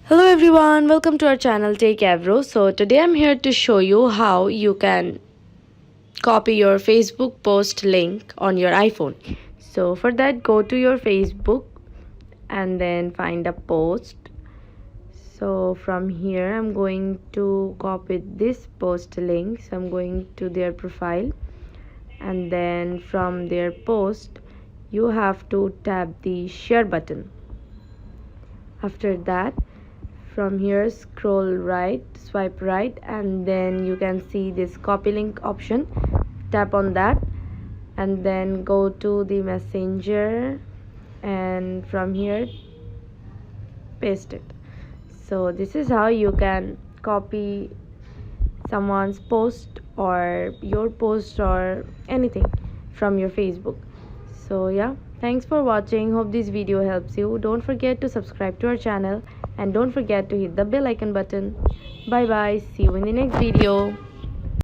Hello everyone, welcome to our channel Techavro. So today I'm here to show you how you can copy your Facebook post link on your iPhone. So for that, go to your Facebook and then find a post. So from here I'm going to copy this post link. So I'm going to their profile, and then from their post you have to tap the share button. After that, from here scroll right, swipe right, and then you can see this copy link option. Tap on that and then go to the messenger, and from here paste it. So this is how you can copy someone's post or your post or anything from your Facebook. So yeah, thanks for watching. Hope this video helps you. Don't forget to subscribe to our channel and don't forget to hit the bell icon button. Bye bye, see you in the next video.